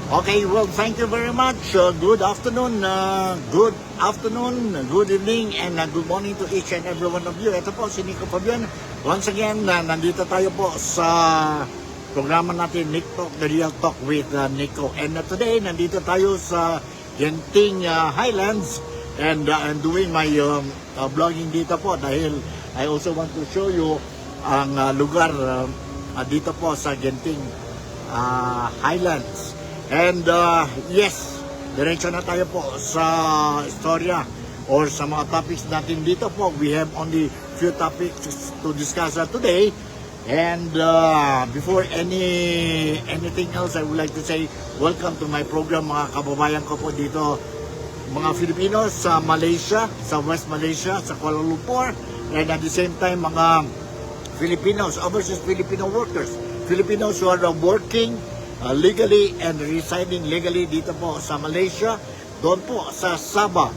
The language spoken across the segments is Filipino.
Okay, well, thank you very much. Good afternoon, good evening, and good morning to each and every one of you. Ito po, si Nico Fabian. Once again, nandito tayo po sa programa natin, Nick Talk, The Real Talk with Nico. And today, nandito tayo sa Genting Highlands. And I'm doing my vlogging dito po dahil I also want to show you ang lugar dito po sa Genting Highlands. And yes, diretso na tayo po sa istorya or sa mga topics natin dito po. We have only few topics to discuss today. And before anything else, I would like to say welcome to my program, mga kababayan ko po dito, mga Filipinos sa Malaysia, sa West Malaysia, sa Kuala Lumpur, and at the same time mga Filipinos, overseas Filipino workers, Filipinos who are working legally and residing legally dito po sa Malaysia, doon po sa Sabah,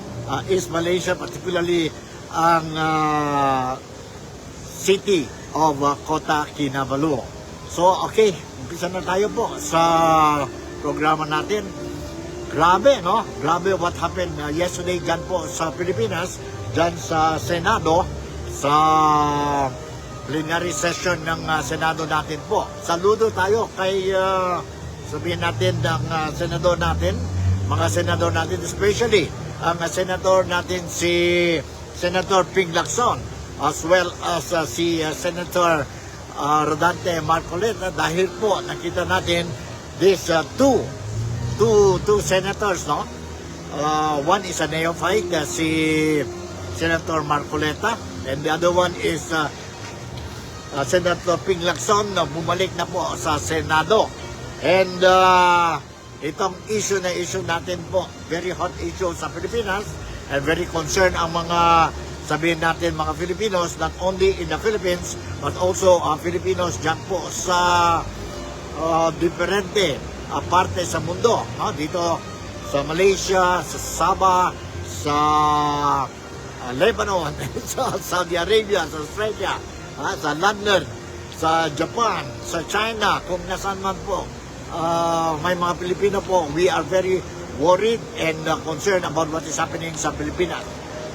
East Malaysia, particularly ang city of Kota Kinabalu. So, okay, umpisa na tayo po sa programa natin. Grabe, no? Grabe what happened yesterday dyan po sa Pilipinas, dyan sa Senado, sa plenary session ng Senado natin po. Saludo tayo kay sabihin natin ng senador natin, mga senador natin, especially ang senador natin si Senator Ping Lacson, as well as si Senator Rodante Marcoleta, dahil po nakita natin these two senators, no? One is a neophyte, si Senator Marcoleta, and the other one is Senator Ping Lacson, bumalik na po sa Senado. And itong issue natin po, very hot issue sa Pilipinas, and very concerned ang mga, sabihin natin, mga Filipinos, not only in the Philippines, but also Filipinos dyan po sa diferente parte sa mundo, no? Dito sa Malaysia, sa Sabah, sa Lebanon, sa Saudi Arabia, sa Australia, sa London, sa Japan, sa China, kung nasaan man po may mga Pilipino po, we are very worried and concerned about what is happening sa Pilipinas.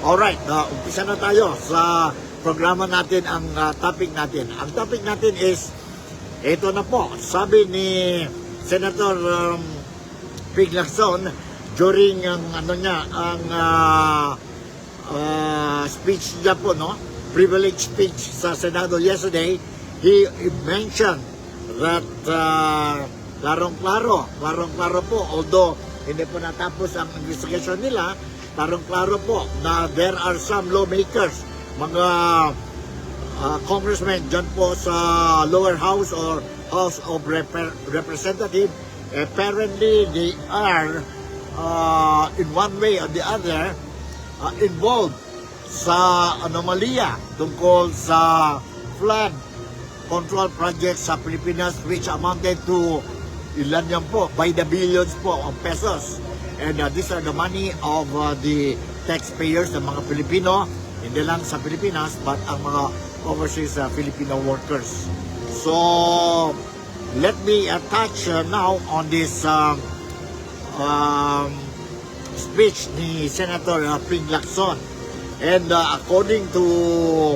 Alright, umpisa na tayo sa programa natin, ang topic natin. Ang topic natin is, ito na po, sabi ni Senator Ping Lacson during ang speech niya po, no? Privilege speech sa Senado yesterday. He mentioned that larong-klaro po, although hindi po natapos ang investigation nila, larong-klaro po na there are some lawmakers, mga congressmen dyan po sa lower house or House of Representatives. Apparently they are in one way or the other involved sa anomalya tungkol sa flood control project sa Pilipinas, which amounted to ilan yan po, by the billions po of pesos. And these are the money of the taxpayers ng mga Pilipino, hindi lang sa Pilipinas, but ang mga overseas Filipino workers. So, let me touch now on this speech ni Senator Ping Lacson. And according to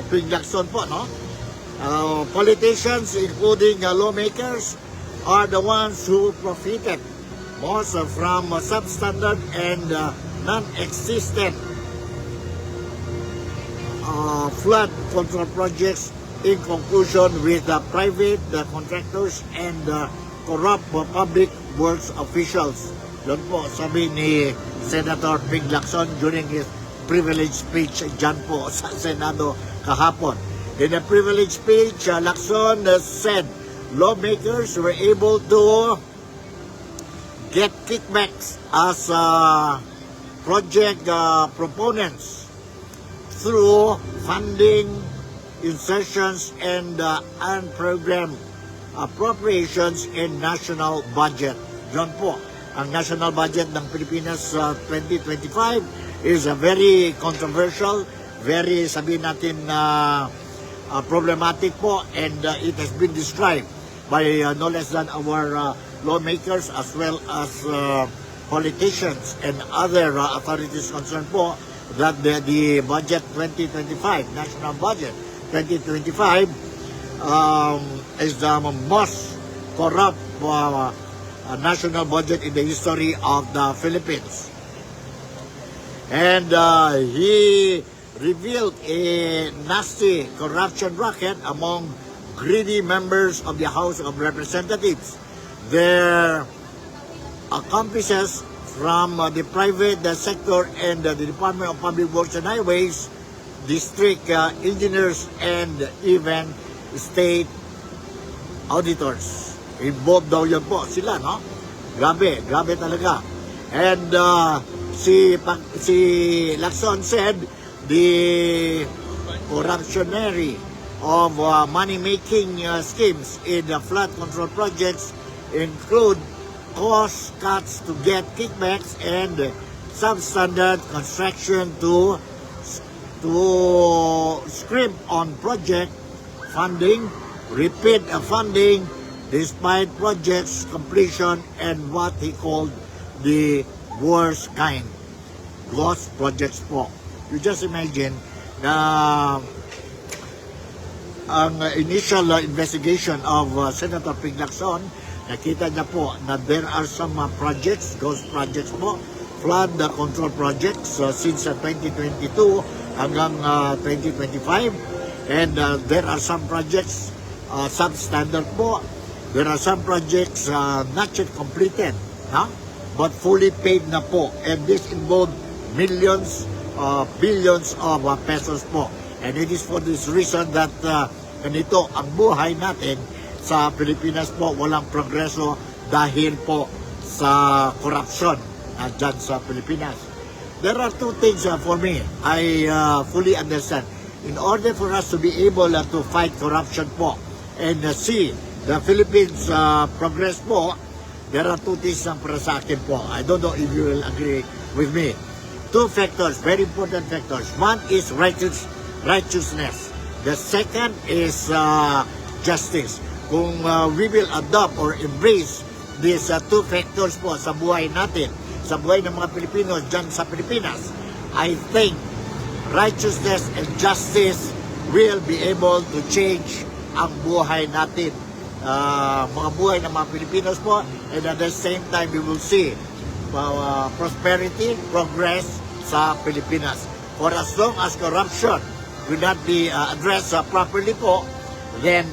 Ping Lacson po, no? Politicians, including lawmakers, are the ones who profited most from substandard and non-existent flood control projects, in conclusion with private contractors and corrupt public works officials. Yun po sabi ni Senator Ping Lacson during his privilege speech dyan po sa Senado kahapon. In a privilege speech, Lacson said lawmakers were able to get kickbacks as project proponents through funding, insertions, and unprogrammed appropriations in national budget. Diyan po, ang national budget ng Pilipinas 2025 is a very controversial, very, sabihin natin, problematic po, and it has been described by no less than our lawmakers as well as politicians and other authorities concerned po that the budget 2025, national budget 2025 is the most corrupt national budget in the history of the Philippines. And he revealed a nasty corruption racket among greedy members of the House of Representatives. Their accomplices from the private sector and the Department of Public Works and Highways, district engineers, and even state auditors. Involved daw yun po sila, no? Grabe talaga. And si Lacson said the corruptionary of money-making schemes in the flood control projects include cost cuts to get kickbacks and substandard construction to scrimp on project funding, repeat funding despite project's completion, and what he called the worst kind, ghost projects po. You just imagine na ang initial investigation of Senator Ping Lacson, nakita niya po na there are some projects, ghost projects po, flood control projects since 2022 hanggang 2025, and there are some projects substandard po. There are some projects not yet completed, but fully paid na po, and this involved millions, billions of pesos po. And it is for this reason that ganito ang buhay natin sa Pilipinas po, walang progreso dahil po sa corruption dyan sa Pilipinas. There are two things for me, I fully understand. In order for us to be able to fight corruption po and see the Philippines progress po, there are two things para sa akin po. I don't know if you will agree with me. Two factors, very important factors. One is righteousness. The second is justice. Kung we will adopt or embrace these two factors po sa buhay natin, sa buhay ng mga Pilipino dyan sa Pilipinas, I think righteousness and justice will be able to change ang buhay natin, mga buhay ng mga Pilipinos po, and at the same time we will see prosperity, progress sa Pilipinas. For as long as corruption will not be addressed properly po, then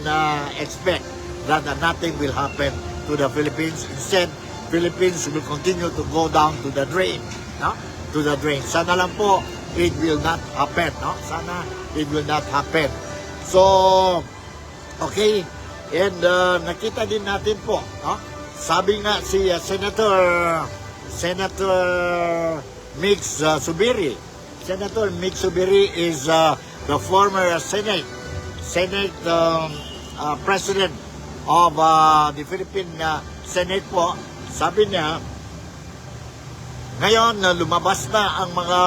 expect that nothing will happen to the Philippines. Instead, Philippines will continue to go down to the drain, no? To the drain. Sana lang po it will not happen, no? Sana it will not happen. So, okay, and nakita din natin po, no? Sabi nga si Senator Mix Subiri. Senator Mix Subiri is the former Senate President of the Philippine Senate po. Sabi niya, ngayon lumabas na ang mga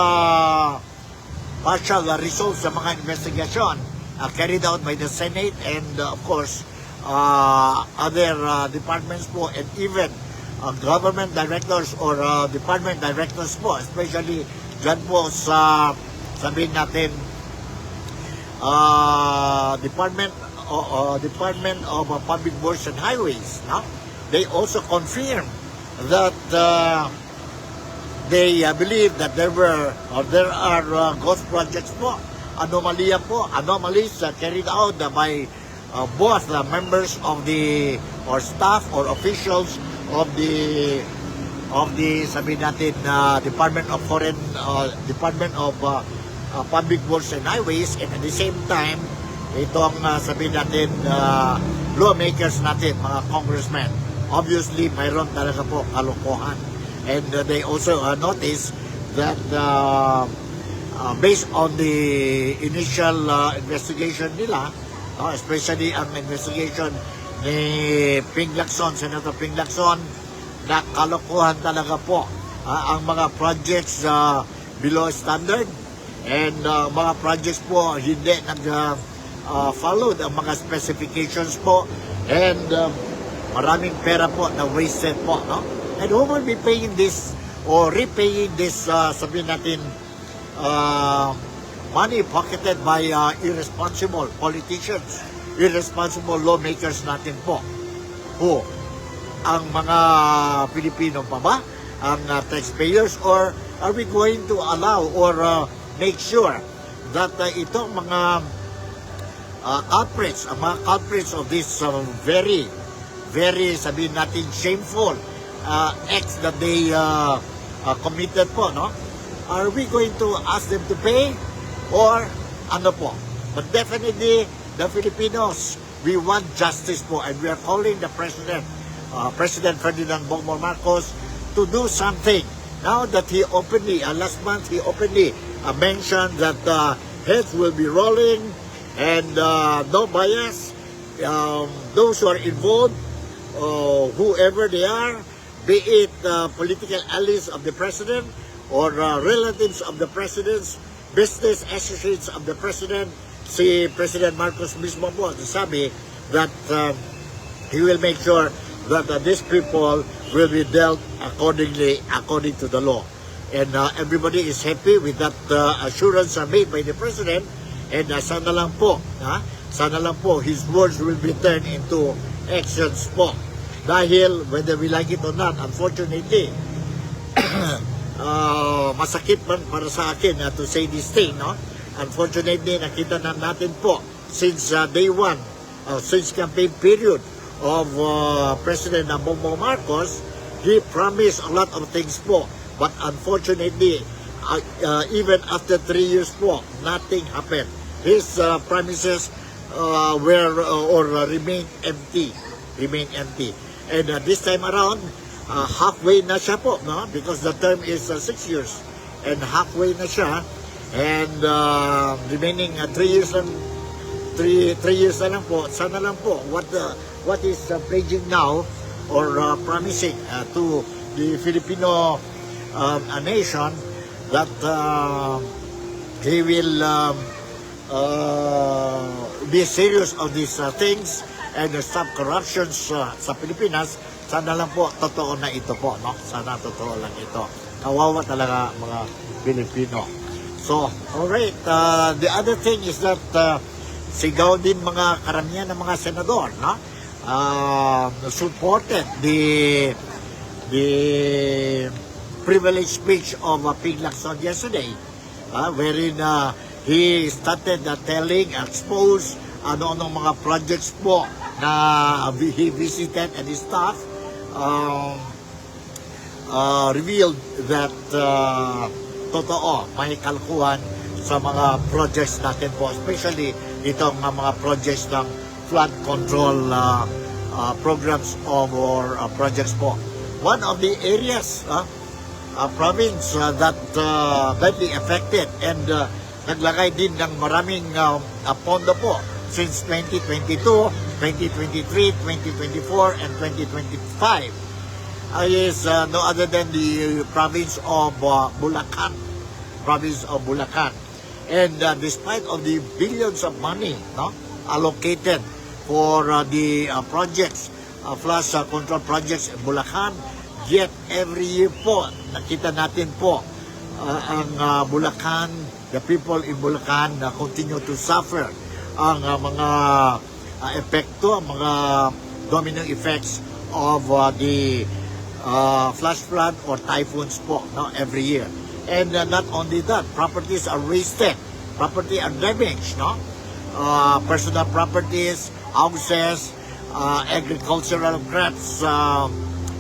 partial results sa mga investigation carried out by the Senate and of course other departments po, and even government directors or department directors po, especially dyan po sa, sabihin natin, Department of Public Works and Highways, no? They also confirmed that they believe that there are ghost projects po, anomalies carried out by both the members of the or staff or officials of the sabihin natin Department of Public Works and Highways, and at the same time itong sabihin natin lawmakers natin, mga congressmen. Obviously mayroon talaga po kalokohan, and they also noticed that based on the initial investigation nila, especially ang investigation ni Ping Lacson, Senator Ping Lacson, na kalokohan talaga po ang mga projects below standard, and mga projects po hindi nag-followed ang mga specifications po, and maraming pera po na wasted po, no? And who will be paying this or repaying this, sabihin natin, money pocketed by irresponsible politicians, irresponsible lawmakers natin po? Who? Ang mga Pilipino pa ba? Ang taxpayers? Or are we going to allow or make sure that itong mga culprits, ang mga culprits of this very, sabihin natin, shameful acts that they committed po, no? Are we going to ask them to pay? Or ano po? But definitely, the Filipinos, we want justice po, and we are calling the President, President Ferdinand Bongbong Marcos, to do something. Now that he openly, last month he openly mentioned that heads will be rolling and no bias. Those who are involved, whoever they are, be it political allies of the President or relatives of the President's, business associates of the President, si President Marcos mismo po sabi that he will make sure that these people will be dealt according to the law. And everybody is happy with that assurance made by the President. And sana lang po, his words will be turned into actions po. Dahil, whether we like it or not, unfortunately, masakit man para sa akin to say this thing, no? Unfortunately, nakita na natin po since day one, since campaign period of President Bongbong Marcos, he promised a lot of things po. But unfortunately, even after 3 years po, nothing happened. His promises remain empty. And this time around, halfway na siya po, no? Because the term is 6 years. And halfway na siya. And remaining 3 years lang, 3 years na lang po. Sana lang po, what is pledging now or promising to the Filipino nation that he will be serious of these things and stop corruptions sa Pilipinas. Sana lang po, totoo na ito po, no? Sana totoo lang ito. Kawawa talaga mga Pilipino. So, alright, the other thing is that sigaw din mga karamihan ng mga senador, no? Supported the privileged speech of Ping Lacson yesterday, wherein he started expose ano-anong mga projects po na he visited and his staff revealed that totoo, may kalkuhan sa mga projects natin po, especially itong mga projects ng flood control programs or projects po. One of the areas, province that badly affected and naglagay din ng maraming pondo po since 2022, 2023, 2024, and 2025 is no other than the province of Bulacan. And despite of the billions of money, no, allocated for the projects, flood control projects in Bulacan, yet every year po, nakita natin po ang Bulacan, the people in Bulacan continue to suffer ang mga epekto, ang mga domino effects of the flash flood or typhoons po, no, every year. And not only that, properties are wasted, property are damaged, no? Personal properties, houses, agricultural crops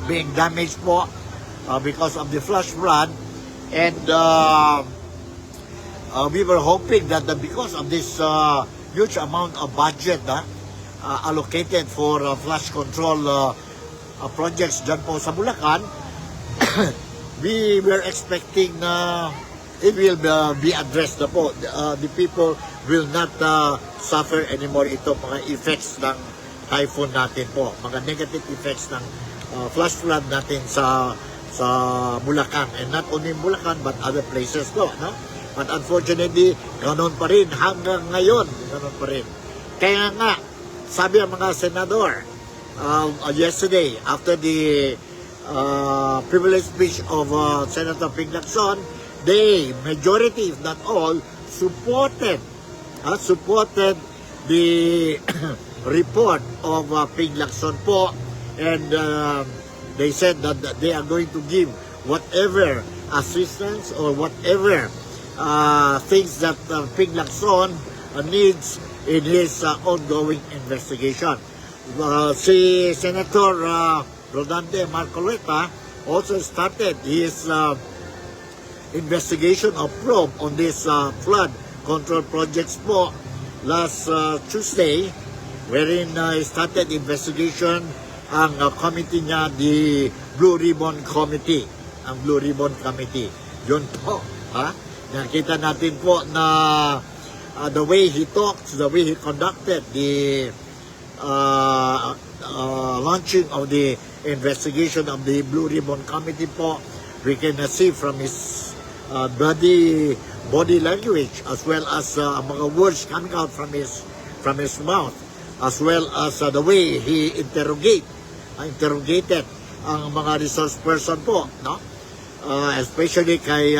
being damaged po because of the flash flood. And we were hoping that because of this huge amount of budget allocated for flash control projects dyan po sa Bulacan, we were expecting it will be addressed na po. The people will not suffer anymore ito mga effects ng typhoon natin po, mga negative effects ng flash flood natin sa Bulacan, and not only in Bulacan but other places po, no? But unfortunately, ganon pa rin hanggang ngayon, ganon pa rin. Kaya nga, sabi ang mga senador, yesterday after the privilege speech of Senator Ping Lacson, they, majority if not all, supported the report of Ping Lacson po, and they said that they are going to give whatever assistance or whatever things that Ping Lacson needs in his ongoing investigation. Si Senator Rodante Marcoleta also started his investigation of probe on this flood control projects po last Tuesday, wherein he started investigation ang committee niya, the Blue Ribbon Committee. Ang Blue Ribbon Committee. Yun po. Nakita natin po na the way he talks, the way he conducted the launching of the investigation of the Blue Ribbon Committee po, we can see from his body language, as well as mga words coming out from his mouth, as well as the way he interrogated ang mga resource person po, no? Especially kay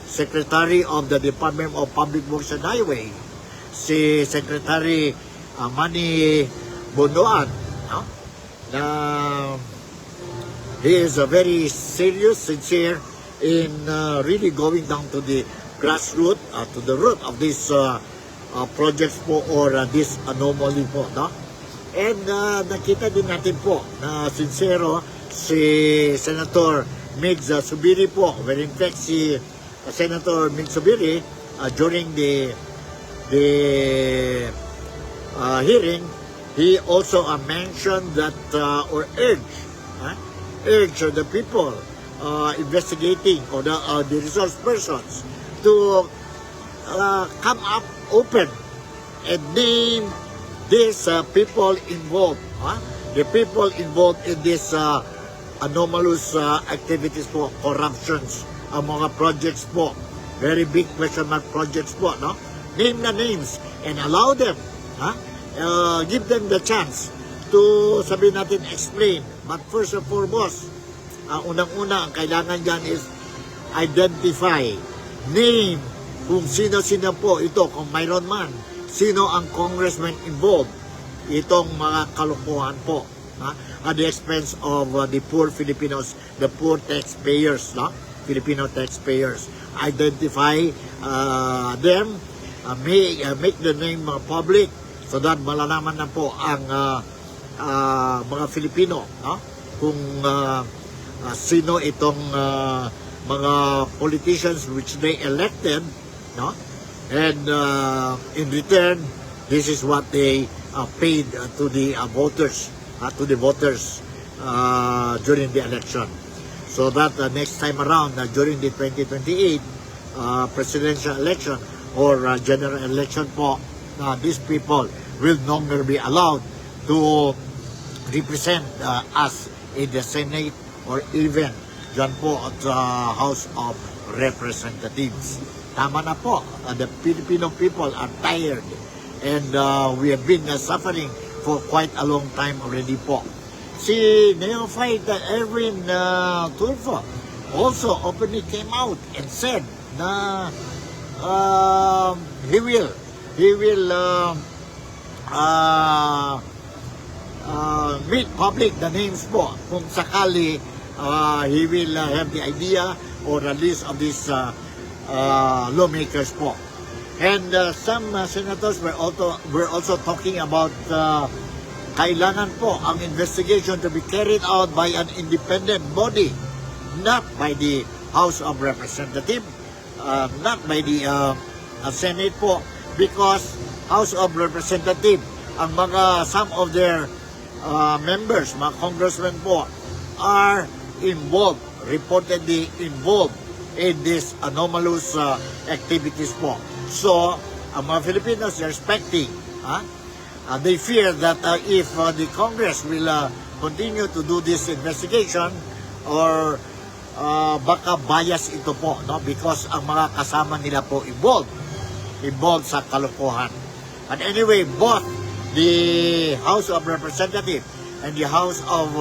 Secretary of the Department of Public Works and Highway, si Secretary Manny Bondoan, no? Na he is very serious, sincere in really going down to the grassroots, to the root of this projects po, or this anomaly po, no? And nakita din natin po na sincero si Senator Migs Subiri po, where in fact si Senator Migs Subiri during the hearing, he also mentioned that or urged the people investigating, or the resource persons, to come up open and name these people involved, the people involved in this anomalous activities po, corruptions, ang mga projects po, very big question mark projects po, no? Name the names and allow them, give them the chance to, sabihin natin, explain. But first and foremost, unang-una, ang kailangan dyan is identify, name kung sino-sino po ito, kung mayroon man, sino ang congressman involved, itong mga kalokohan po, at the expense of the poor Filipinos, the poor taxpayers, no? Filipino taxpayers. Identify them, make the name public, so that malalaman na po ang mga Filipino, no? Kung sino itong mga politicians which they elected, no? And in return, this is what they paid to the voters, during the election. So that next time around, during the 2028 presidential election or general election po, these people will no longer be allowed to represent us in the Senate or even dyan po at the House of Representatives. Tama na po. The Filipino people are tired, and we have been suffering for quite a long time already po. Si Neophyte Erwin Tulfo also openly came out and said na he will meet public the names po kung sakali he will have the idea or a list of these lawmakers po. And some senators were also talking about kailangan po ang investigation to be carried out by an independent body, not by the House of Representatives, not by the Senate po, because House of Representatives, ang some of their members, mga congressmen po, are involved, reportedly involved in these anomalous activities po. So, ang mga Filipinos are expecting, they fear that if the Congress will continue to do this investigation, or baka bias ito po, no? Because ang mga kasama nila po involved sa kalokohan. But anyway, both the House of Representatives and the House of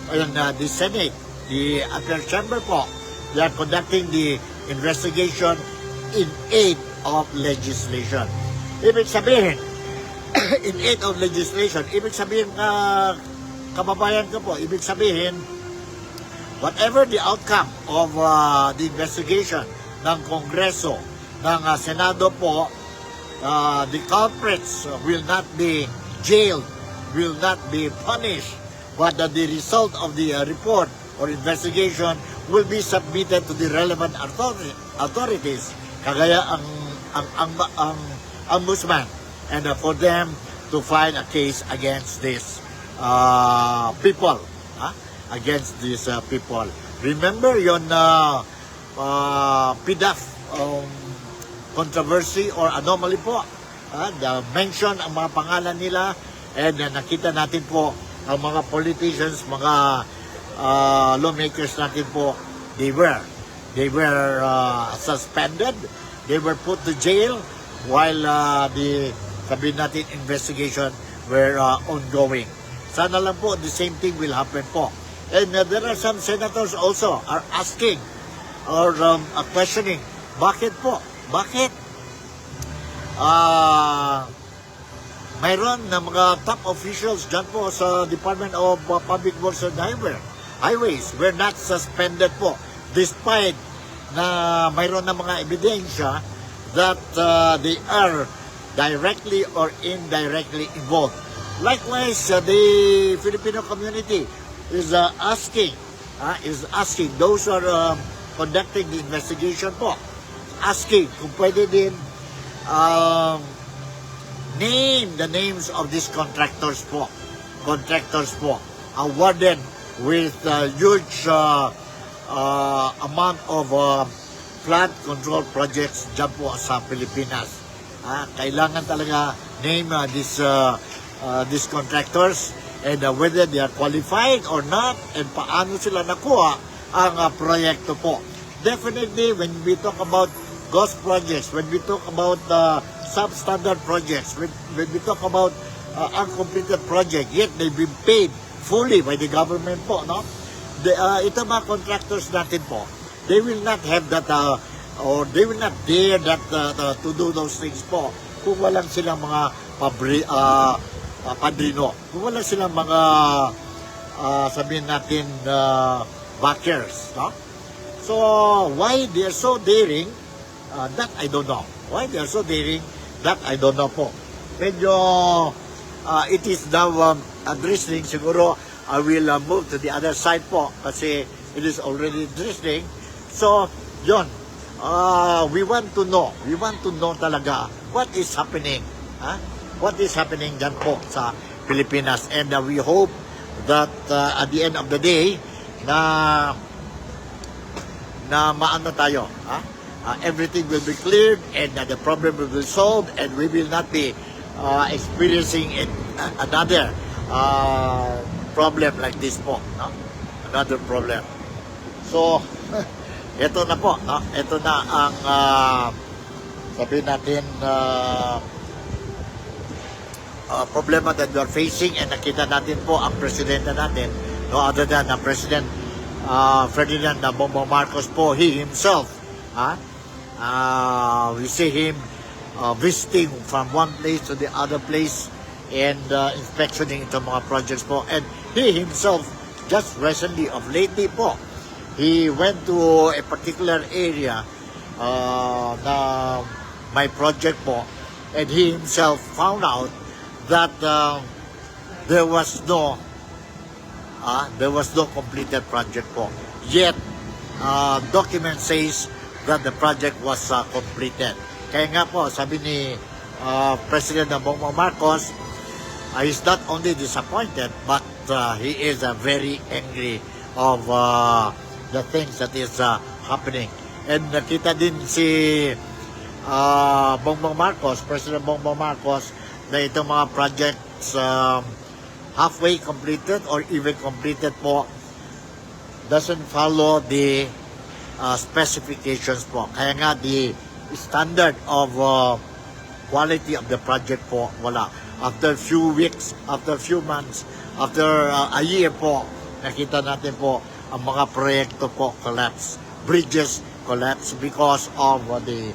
the Senate, the upper chamber po, they are conducting the investigation in aid of legislation. Ibig sabihin, in aid of legislation, ibig sabihin kababayan ko po, ibig sabihin, whatever the outcome of the investigation ng Kongreso, ng Senado po, the culprits will not be jailed, will not be punished, but the result of the report or investigation will be submitted to the relevant authorities, kagaya ang ombudsman, and for them to file a case against these people, against these people. Remember yon PDAF controversy or anomaly po, the mention ang mga pangalan nila, and nakita natin po ang mga politicians, mga lawmakers natin po, they were suspended, they were put to jail while the sabihin natin investigation were ongoing. Sana lang po the same thing will happen po. And there are some senators also are asking or questioning, bakit po? Bakit? Mayroon na mga top officials dyan po sa Department of Public Works and Highways were not suspended po despite na mayroon na mga ebidensya that they are directly or indirectly involved. Likewise, the Filipino community is asking those who are conducting the investigation po, asking kung pwede din name the names of these contractors po, awarded with huge amount of flood control projects dyan po sa Pilipinas. Kailangan talaga name these contractors and whether they are qualified or not, and paano sila nakuha ang proyekto po. Definitely, when we talk about ghost projects, when we talk about substandard projects, when we talk about uncompleted project, yet they've been paid fully by the government po, no? Ito mga contractors natin po, they will not have that or they will not dare that to do those things po kung walang silang mga padrino, kung walang silang mga sabihin natin backers, no? So why they are so daring, that I don't know. Why they are so daring, that I don't know po. Medyo it is now drizzling. Siguro I will move to the other side po kasi it is already drizzling. So yun, we want to know talaga what is happening, what is happening dyan po sa Pilipinas, and we hope that at the end of the day na maano tayo, everything will be cleared and the problem will be solved and we will not be experiencing another problem like this po, no? Another problem. So ito na po, no? Ito na ang sabihin natin problema that we are facing, and nakita natin po ang presidente natin, no other than President Ferdinand Bongbong Marcos po, he himself, we see him visiting from one place to the other place and inspectioning into mga projects po, and he himself just recently of lately po, he went to a particular area na my project po, and he himself found out that there was no completed project po. Yet, document says that the project was completed. Kaya nga po, sabi ni President Bongbong Marcos, he's not only disappointed, but he is very angry of the things that is happening. And nakita din si Bongbong Marcos, President Bongbong Marcos, na itong mga projects halfway completed or even completed po doesn't follow the specifications po. Kaya nga the standard of quality of the project po wala. After few weeks, after few months, after a year po, nakita natin po ang mga proyekto po collapse. Bridges collapse because of the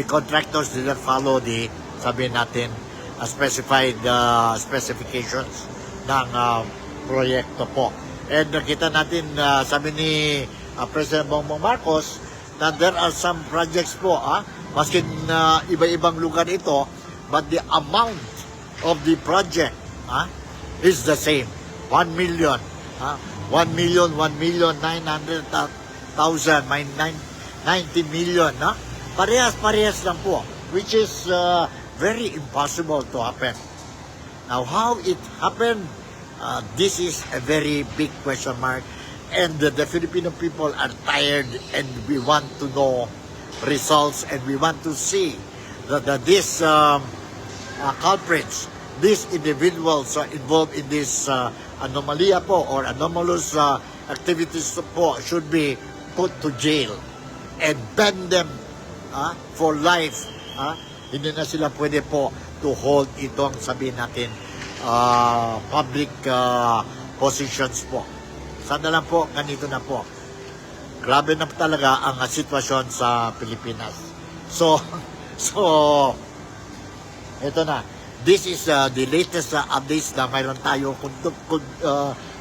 contractors didn't follow the, sabihin natin, specified specifications ng proyekto po. And nakita natin, sabi ni President Bongbong Marcos, na there are some projects po, maskin iba-ibang lugar ito, but the amount of the project is the same. 1 million. 1,900,000, may 90 million. Parehas-parehas lang po, which is very impossible to happen. Now, how it happened, this is a very big question mark. And the Filipino people are tired, and we want to know results, and we want to see that these culprits, these individuals involved in this anomalia po or anomalous activities po should be put to jail and ban them for life. Hindi na sila pwede po to hold itong, sabihin natin, public positions po. Sana lang po, ganito na po. Grabe na talaga ang sitwasyon sa Pilipinas. So, ito na. This is the latest updates na mayroon tayo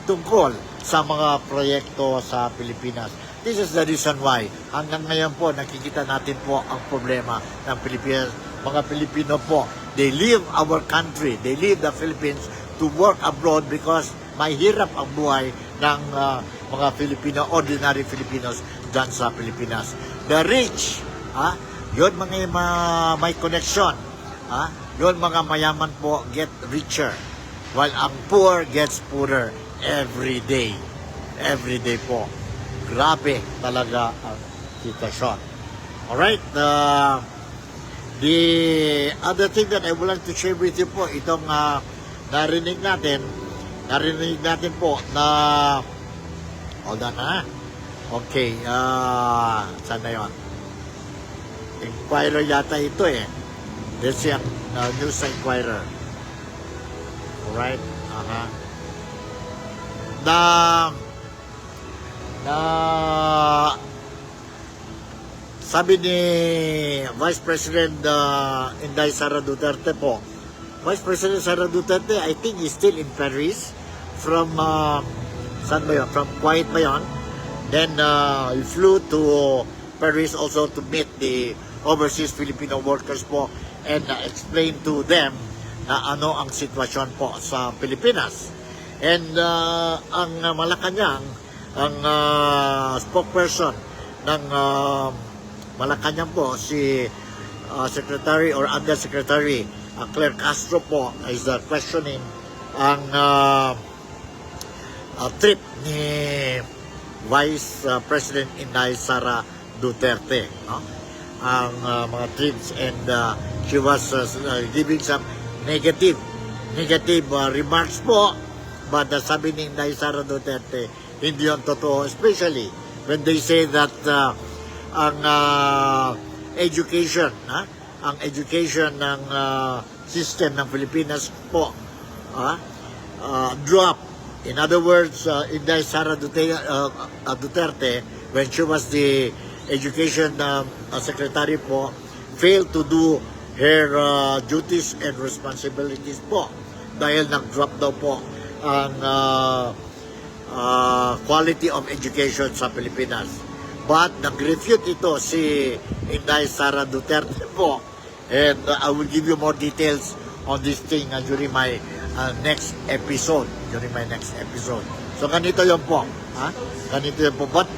tungkol sa mga proyekto sa Pilipinas. This is the reason why hanggang ngayon po nakikita natin po ang problema ng Pilipinas. Mga Pilipino po, they leave our country, they leave the Philippines to work abroad because mahirap ang buhay ng mga Filipino, ordinary Filipinos dyan sa Pilipinas. The rich, yun mga may connection, yun mga mayaman po get richer, while ang poor gets poorer every day. Every day po. Grabe talaga ang sitwasyon. Alright, the other thing that I would like to share with you po, itong narinig natin po na, hold on okay, saan na yun? Inquirer yata ito this yung News Inquirer. Alright, sabi ni Vice President Inday Sara Duterte po, Vice President Sara Duterte, I think is still in Paris from saan ba yun? From Kuwait ba yun? Then he flew to Paris also to meet the overseas Filipino workers po and explain to them na ano ang sitwasyon po sa Pilipinas. And ang Malacanang, ang spokesperson ng Malacanang po, si Secretary or Undersecretary Claire Castro po is questioning ang trip ni Vice President Inday Sara Duterte, ang mga trips, and she was giving some negative remarks po, but sabi ni Inday Sara Duterte, hindi yun totoo, especially when they say that ang education ng system ng Pilipinas po drop. In other words, Inday Sara Duterte, when she was the education secretary po, failed to do her duties and responsibilities po dahil nag-drop daw po ang quality of education sa Pilipinas. But nag-refute ito si Inday Sara Duterte po, and I will give you more details on this thing during my next episode. So ganito yun po. Ganito yun po. But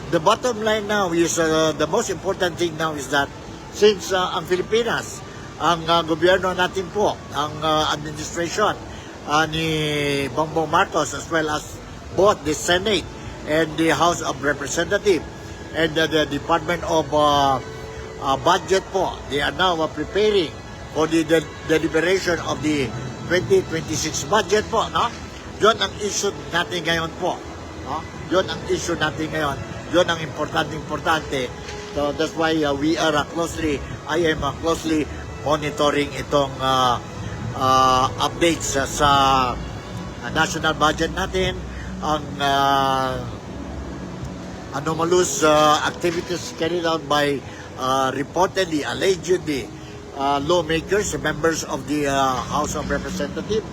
the bottom line now is, the most important thing now is that since ang Pilipinas, ang gobyerno natin po, ang administration ni Bongbong Marcos, as well as both the Senate and the House of Representatives and the Department of Budget po, they are now preparing for the deliberation of the 2026 budget po, no? Yun ang issue natin ngayon po, no? Yun ang issue natin ngayon. Yun ang importante. So that's why I am closely monitoring itong updates sa national budget natin, ang anomalous activities carried out by reportedly, allegedly, lawmakers, members of the House of Representatives,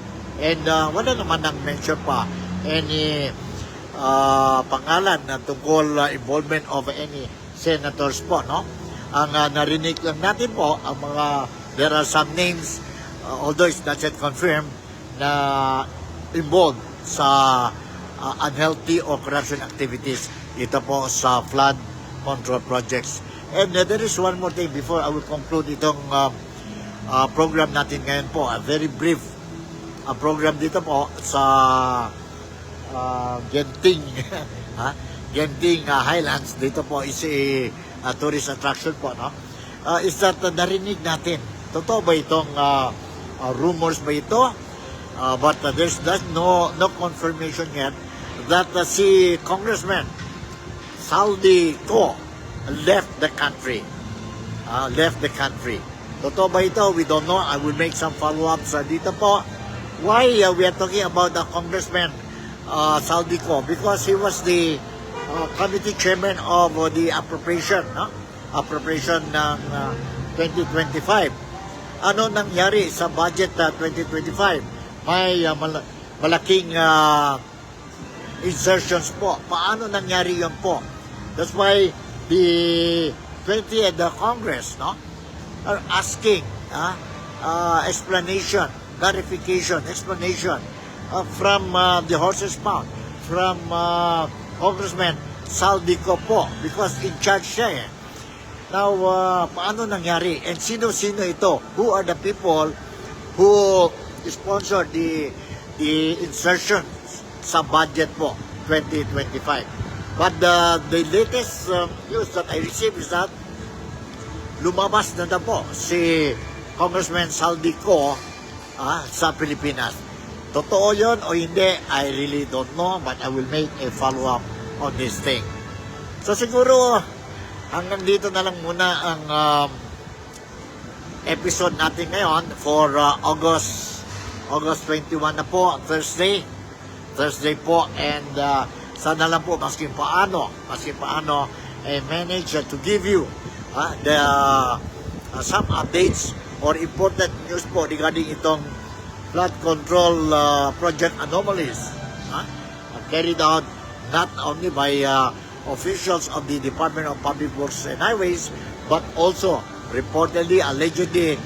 and wala naman nang mention pa any pangalan na tungkol involvement of any senators po, no? Ang narinig lang natin po, ang there are some names, although it's not yet confirmed, na involved sa unhealthy or corruption activities ito po sa flood control projects. And there is one more thing before I will conclude itong program natin ngayon po. A very brief program dito po sa Genting Genting Highlands. Dito po is a tourist attraction po, no? Is that narinig natin, totoo ba itong rumors ba ito? But there's no confirmation yet that si Congressman Saldi Ko left the country. Totoo ba ito? We don't know. I will make some follow-ups dito po. Why we are talking about the Congressman Saldi Ko? Because he was the committee chairman of the appropriation, no? Appropriation ng 2025. Ano nangyari sa budget 2025? May malaking insertions po. Paano nangyari yun po? That's why the 20th Congress, no, are asking explanation, clarification, explanation from the horse's mouth, from Congressman Saldi Ko po, because in charge siya eh. Now, paano nangyari? And sino-sino ito? Who are the people who sponsored the insertions sa budget po 2025? But the latest news that I received is that lumabas na po si Congressman Saldi Ko sa Pilipinas. Totoo yun o hindi, I really don't know, but I will make a follow-up on this thing. So siguro, hanggang dito na lang muna ang episode natin ngayon for August 21 na po, Thursday po, and sana lang po maski paano manage to give you the some updates or important news po regarding itong flood control project anomalies carried out not only by officials of the Department of Public Works and Highways, but also reportedly, allegedly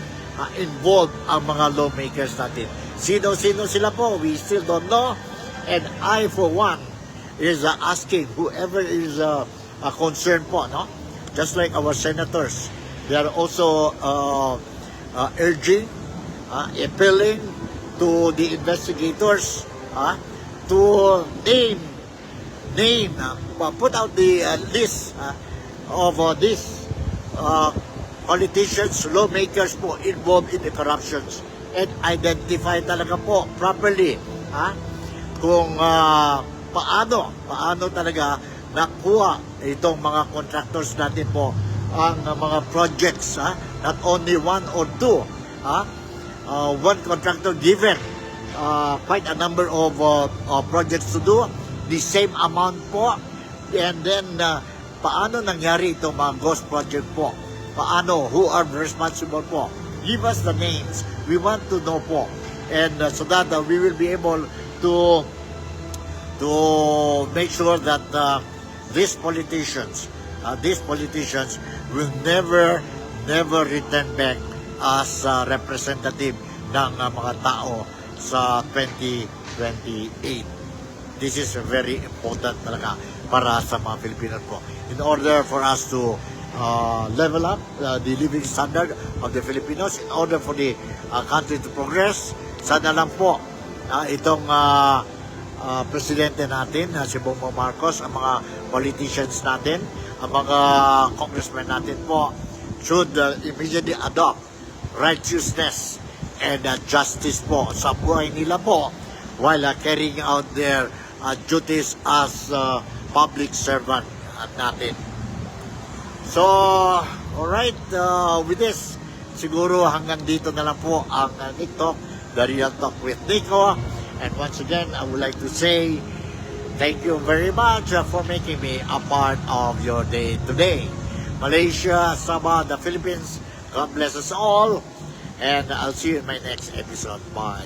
involved ang mga lawmakers natin. Sino-sino sila po, we still don't know. And I, for one, is asking whoever is concerned po, no? Just like our senators, they are also urging, appealing to the investigators to put out the list of these politicians, lawmakers po involved in the corruptions, and identify talaga po properly kung paano talaga nakuha itong mga contractors natin po ang mga projects, not only one or two, one contractor given quite a number of projects to do, the same amount po, and then paano nangyari itong mga ghost project po, who are responsible po, give us the names, we want to know po, and so that we will be able to make sure that these politicians will never return back as representative ng mga tao sa 2028. This is very important talaga para sa mga Pilipino po. In order for us to level up the living standard of the Filipinos, in order for the country to progress, sana lang po itong presidente natin, si Bongbong Marcos, ang mga politicians natin, ang mga congressmen natin po, should immediately adopt righteousness and justice po sa buhay nila po while carrying out their duties as public servant natin. So, alright, with this, siguro hanggang dito na lang po ang TikTok The Real Talk with Nico. And once again, I would like to say thank you very much for making me a part of your day today. Malaysia, Sabah, the Philippines, God bless us all. And I'll see you in my next episode. Bye.